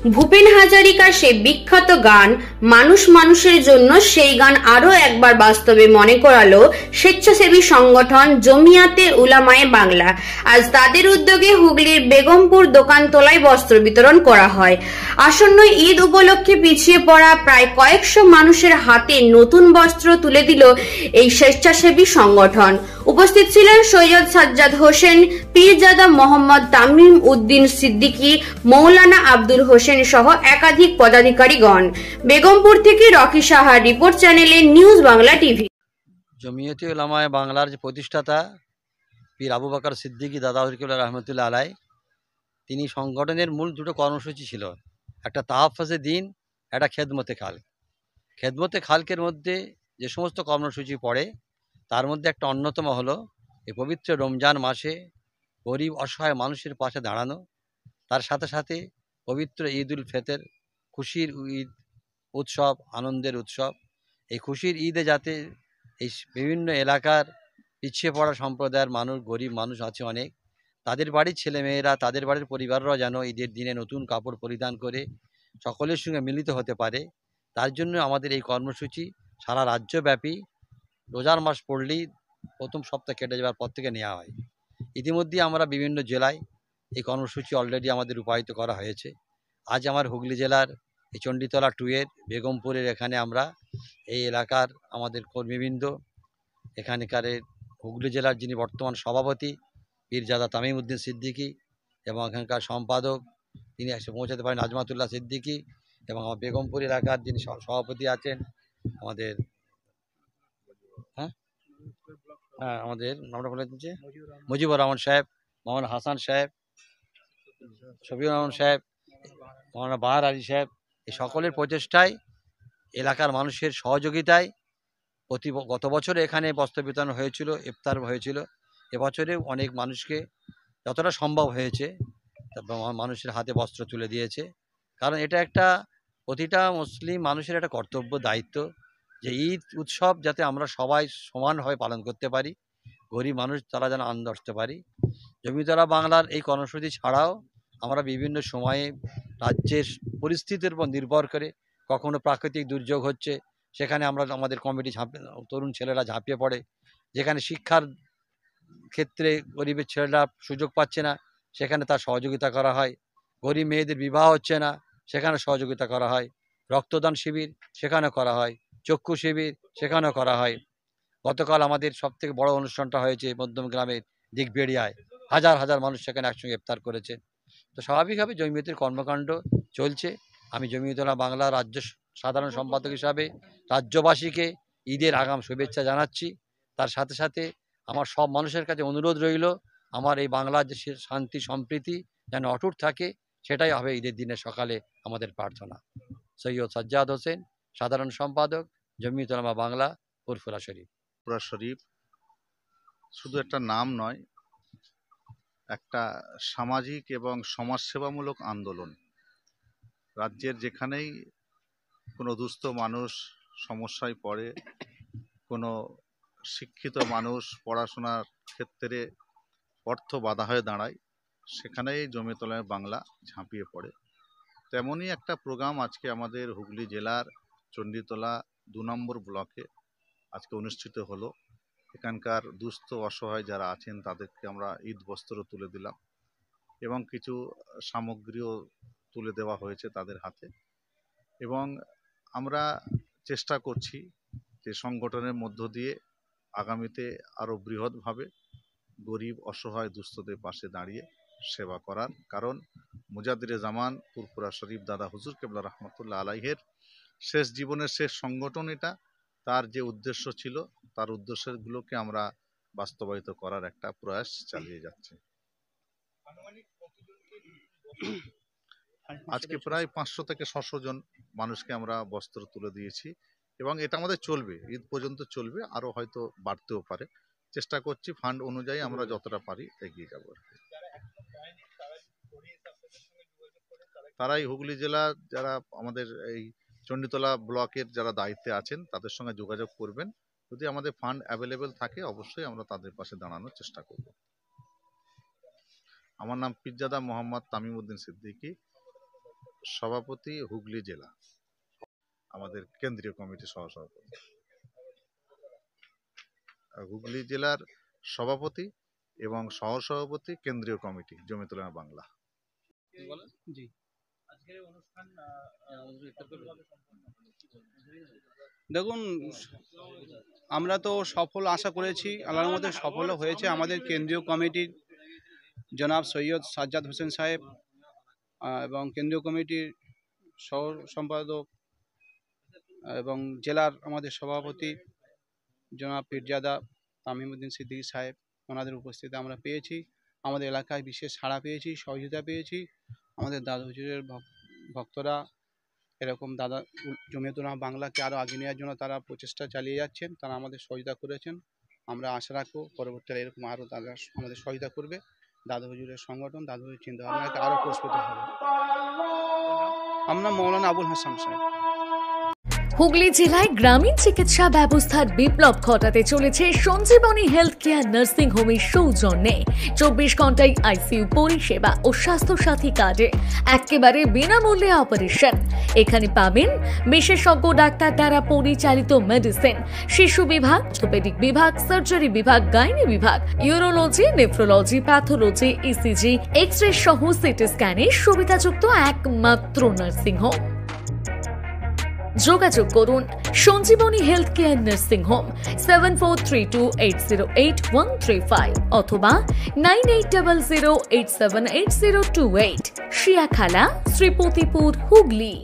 ভূপেন হাজারিকার সেই বিখ্যাত গান মানুষ মানুষের জন্য, সেই গান আরো একবার বাস্তবে মনে করালো স্বেচ্ছাসেবী সংগঠন জমিয়াতে উলামায়ে বাংলা। আজ তাদের উদ্যোগে হুগলির বেগমপুর দোকানতলায় বস্ত্র বিতরণ করা হয়। আসন্ন ঈদ উপলক্ষে পিছিয়ে পড়া প্রায় কয়েকশো মানুষের হাতে নতুন বস্ত্র তুলে দিল এই স্বেচ্ছাসেবী সংগঠন। উপস্থিত ছিলেন সৈয়দ সাজ্জাদ হোসেন, পীরজাদা মোহাম্মদ তামিম উদ্দিন সিদ্দিকী, মৌলানা আব্দুল হোসেন সহ একাধিক পদাধিকারীগণ। বেগমপুর থেকে রকি সাহার রিপোর্ট, চ্যানেলে নিউজ বাংলা টিভি। জমিয়তে উলামায়ে বাংলার যে প্রতিষ্ঠাতা পীর আবু বকর সিদ্দিকী দাদা রহমতুল্লাহ আলাই, তিনি সংগঠনের মূল দুটো কর্মসূচি ছিল, একটা তাহাফুজে দ্বীন, একটা খেদমতে খালক। খেদমতে খালকের মধ্যে যে সমস্ত কর্মসূচি পড়ে তার মধ্যে একটা অন্যতম হলো এই পবিত্র রমজান মাসে গরিব অসহায় মানুষের পাশে দাঁড়ানো, তার সাথে সাথে পবিত্র ঈদ উল ফিতর, খুশির ঈদ উৎসব, আনন্দের উৎসব। এই খুশির ঈদে যাতে এই বিভিন্ন এলাকার পিছিয়ে পড়া সম্প্রদায়ের মানুষ, গরিব মানুষ আছে অনেক, তাদের বাড়ির ছেলেমেয়েরা, তাদের বাড়ির পরিবাররাও যেন ঈদের দিনে নতুন কাপড় পরিধান করে সকলের সঙ্গে মিলিত হতে পারে, তার জন্য আমাদের এই কর্মসূচি সারা রাজ্যব্যাপী রোজার মাস পড়লেই প্রথম সপ্তাহ কেটে যাওয়ার পর থেকে নেওয়া হয়। ইতিমধ্যে আমরা বিভিন্ন জেলায় এই কর্মসূচি অলরেডি আমাদের রূপায়িত করা হয়েছে। আজ আমার হুগলি জেলার এই চণ্ডীতলা 2 এর বেগমপুরের এখানে আমরা এই এলাকার আমাদের কর্মীবৃন্দ, এখানকার হুগলি জেলার যিনি বর্তমান সভাপতি পীরজাদা তামিম উদ্দিন সিদ্দিকী এবং এখানকার সম্পাদক তিনি এসে পৌঁছাতে পারেন নাজমাতুল্লাহ সিদ্দিকী, এবং আমার বেগমপুর এলাকার যিনি সভাপতি আছেন আমাদের আমাদের নামটা বলে দিচ্ছে মুজিবুর রহমান সাহেব, মোহাম্মদ হাসান সাহেব, শফিউর রহমান সাহেব, মৌলানা বাহার আলী সাহেব, এই সকলের প্রচেষ্টায়, এলাকার মানুষের সহযোগিতায় গত বছরে এখানে বস্ত্র বিতরণ হয়েছিল, ইফতার হয়েছিল। এবছরে অনেক মানুষকে যতটা সম্ভব হয়েছে মানুষের হাতে বস্ত্র তুলে দিয়েছে। কারণ এটা একটা প্রতিটা মুসলিম মানুষের একটা কর্তব্য, দায়িত্ব যে ঈদ উৎসব যাতে আমরা সবাই সমানভাবে পালন করতে পারি, গরিব মানুষ তারা যেন আনন্দ আসতে পারি। জমিয়তে বাংলার এই কর্মসূচি ছাড়াও আমরা বিভিন্ন সময়ে রাজ্যের পরিস্থিতির উপর নির্ভর করে, কখনো প্রাকৃতিক দুর্যোগ হচ্ছে সেখানে আমরা আমাদের কমিটি তরুণ ছেলেরা ঝাঁপিয়ে পড়ে, যেখানে শিক্ষার ক্ষেত্রে গরিবের ছেলেরা সুযোগ পাচ্ছে না সেখানে তার সহযোগিতা করা হয়, গরিব মেয়েদের বিবাহ হচ্ছে না সেখানে সহযোগিতা করা হয়, রক্তদান শিবির সেখানে করা হয়, চক্ষু শিবির সেখানেও করা হয়। গতকাল আমাদের সবথেকে বড় অনুষ্ঠানটা হয়েছে মধ্যম গ্রামের দিকবেড়িয়ায়, হাজার হাজার মানুষ সেখানে একসঙ্গে ইফতার করেছে। তো স্বাভাবিকভাবে জমিয়তের কর্মকাণ্ড চলছে। আমি জমিয়তে বাংলা রাজ্য সাধারণ সম্পাদক হিসাবে রাজ্যবাসীকে ঈদের আগাম শুভেচ্ছা জানাচ্ছি। তার সাথে সাথে আমার সব মানুষের কাছে অনুরোধ রইল, আমার এই বাংলার যে শান্তি সম্প্রীতি যেন অটুট থাকে, সেটাই হবে ঈদের দিনের সকালে আমাদের প্রার্থনা। সৈয়দ সাজ্জাদ হোসেন, সাধারণ সম্পাদক, জমিয়তে উলামা বাংলা, ফুরফুরা শরীফ। ফুরফুরা শরীফ শুধু একটা নাম নয়, একটা সামাজিক এবং সমাজসেবামূলক আন্দোলন। রাজ্যের যেখানেই কোনো দুস্থ মানুষ সমস্যায় পড়ে, কোনো শিক্ষিত মানুষ পড়াশোনার ক্ষেত্রে অর্থ বাধা হয়ে দাঁড়ায়, সেখানেই জমিয়তে উলামা বাংলা ঝাঁপিয়ে পড়ে। তেমনই একটা প্রোগ্রাম আজকে আমাদের হুগলি জেলার চণ্ডীতলা 2 নম্বর ব্লকে আজকে অনুষ্ঠিত হলো। এখানকার দুস্থ অসহায় যারা আছেন তাদেরকে আমরা ঈদ বস্ত্র তুলে দিলাম এবং কিছু সামগ্রীও তুলে দেওয়া হয়েছে তাদের হাতে। এবং আমরা চেষ্টা করছি যে সংগঠনের মধ্য দিয়ে আগামীতে আরও বৃহৎভাবে গরিব অসহায় দুস্থদের পাশে দাঁড়িয়ে সেবা করার। কারণ মুজাদ্দিদে জামান ফুরফুরা শরীফ দাদা হুজুর কেবলা রহমতুল্লাহ আলাইহের শেষ জীবনের শেষ সংগঠন এটা। তার যে উদ্দেশ্য ছিল, তার উদ্দেশ্যগুলোকে আমরা বাস্তবায়িত করার একটা প্রয়াস চালিয়ে যাচ্ছে। আজকে প্রায় 500 থেকে 600 জন মানুষকে আমরা বস্ত্র তুলে দিয়েছি এবং এটা আমাদের চলবে, ঈদ পর্যন্ত চলবে, আরও হয়তো বাড়তেও পারে। চেষ্টা করছি ফান্ড অনুযায়ী আমরা যতটা পারি এগিয়ে যাব। তারাই হুগলি জেলা যারা আমাদের এই চণ্ডীতলা ব্লকের যারা দায়িত্বে আছেন তাদের সঙ্গে যোগাযোগ করবেন। যদি আমাদের ফান্ড অ্যাভেলেবেল থাকে অবশ্যই আমরা তাদের পাশে দাঁড়ানোর চেষ্টা করব। আমার নাম পীরজাদা মোহাম্মদ তামিম উদ্দিন সিদ্দিকী, সভাপতি হুগলি জেলা, আমাদের কেন্দ্রীয় কমিটির সহসভাপতি। হুগলি জেলার সভাপতি এবং সহসভাপতি কেন্দ্রীয় কমিটি জমি তুলনা বাংলা। জি, দেখুন আমরা তো সফল আশা করেছি, আল্লাহর মধ্যে সফলও হয়েছে। আমাদের কেন্দ্রীয় কমিটির জনাব সৈয়দ সাজ্জাদ হোসেন সাহেব এবং কেন্দ্রীয় কমিটির সহ সম্পাদক এবং জেলার আমাদের সভাপতি জনাব পীরজাদা তামিমউদ্দিন সিদ্দিকী সাহেব, ওনাদের উপস্থিতি আমরা পেয়েছি। আমাদের এলাকায় বিশেষ সাড়া পেয়েছি, সহযোগিতা পেয়েছি। আমাদের দাদা হুজুরের ভক্তরা এরকম জমিয়ত উলামা বাংলাকে আরও আগে নেওয়ার জন্য তারা প্রচেষ্টা চালিয়ে যাচ্ছেন, তারা আমাদের সহযোগিতা করেছেন। আমরা আশা রাখবো পরবর্তীতে এরকম আরও তারা আমাদের সহযোগিতা করবে। দাদা হুজুরের সংগঠন, দাদা হুজুরের চিন্তাভাবনাকে আরও প্রস্ফুটিত হবে। আমরা মৌলানা আবুল হাসান সাহেব। হুগলি জেলায় গ্রামীণ চিকিৎসা ব্যবস্থার বিপ্লব ঘটাতে চলেছে সঞ্জীবনী হেলথ কেয়ার নার্সিং হোমের সৌজন্যে 24 ঘন্টায় আইসিইউ পরিষেবা ও স্বাস্থ্যসাথী কার্ডে একেবারে বিনামূল্যে অপারেশন। এখানে পাবেন বিশেষজ্ঞ ডাক্তার দ্বারা পরিচালিত মেডিসিন, শিশু বিভাগ, অর্থোপেডিক বিভাগ, সার্জারি বিভাগ, গাইনি বিভাগ, urology, nephrology, pathology, ECG, X-ray সহ সিটি স্ক্যানের সুবিধাযুক্ত একমাত্র নার্সিং হোম। যোগাযোগ করুন Sanjeevani health care nursing home 7432808135 অথবা 9800878028, শিয়াখালা, শ্রীপতিপুর, হুগলি।